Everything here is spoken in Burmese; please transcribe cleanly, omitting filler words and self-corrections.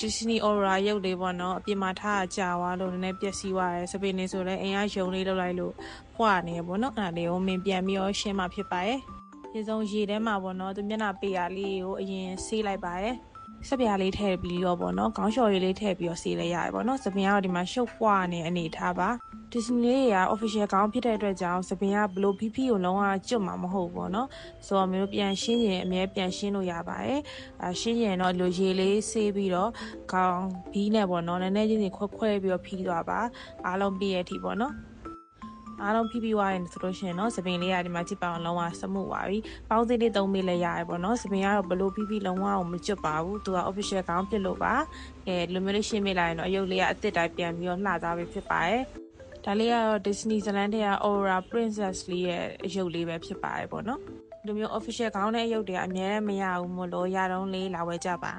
Disney Aura ရုပ်လေးပေါ့နော်အပြင်မှာထားကြာသွားလို့နည်းနည်းပျက်စီးသွားတယ်စပင်နေဆိုလဲအိမ်ကယုံလေးလောက်လိုက်လို့ဖွာနေရပေါ့နော်အဲ့ဒါလေးကိုမင်းပြန်ပြီးတော့ရှင်းမှာဖြစ်ပါရဲ့ဒီဆုံးရေထဲမှာပေါ့နော်သူမျက်နှာပေးရလေးကိုအရင်ဆေးလိုက်ပါရဲ့စပြားလေးထည့်ပြီးတော့ပေါ့နော်ခေါင်းလျှော်ရည်လေးထည့်ပြီးတော့ဆေးလိုက်ရတယ်ပေါ့နော်စပင်ကတော့ဒီမှာရှုပ်ပွားနေအနေထားပါဒီစနီလေးက official ခေါင်းဖြစ်တဲ့အတွက်ကြောင့်စပင်ကဘလို့ဖိဖိကိုလုံးဝကျွတ်မှာမဟုတ်ဘူးပေါ့နော်ဆိုတော့မျိုးပြန်ရှင်းရင်အမြဲပြန်ရှင်းလို့ရပါတယ်ရှင်းရင်တော့လိုရေလေးဆေးပြီးတော့ခေါင်းဘီးနဲ့ပေါ့နော်နည်းနည်းချင်းစီခွဲပြီးတော့ဖြီးသွားပါအားလုံးပြည့်ရဲ့အထိပေါ့နော်အားလုံးဖိသွားရင်ဆိုလို့ရှိရင်တော့စပင်လေးကဒီမှာကြည့်ပါအောင်လုံးဝစမှုပါပြီပေါင်းသေးလေးသုံးပေးလဲရရပေါ့နော်စပင်ကတော့ဘလို့ဖိလုံးဝမကျွတ်ပါဘူးသူက official ခေါင်းဖြစ်လို့ပါလိုမျိုးလေးရှင်းပေးလိုက်ရင်တော့အယုတ်လေးကအစ်စ်တိုင်းပြန်ပြီးတော့လှသွားပြီဖြစ်ပါတယ်ဒါလေးကတော့ Disney ဇာတ်လမ်းထဲက Aura Princess လေးရဲ့အယုတ်လေးပဲဖြစ်ပါတယ်ပေါ့နော်ဒီမျိုး official ခေါင်းနဲ့အယုတ်တွေကအများနဲ့မရဘူးမို့လို့ရတော့လေးလာဝဲကြပါ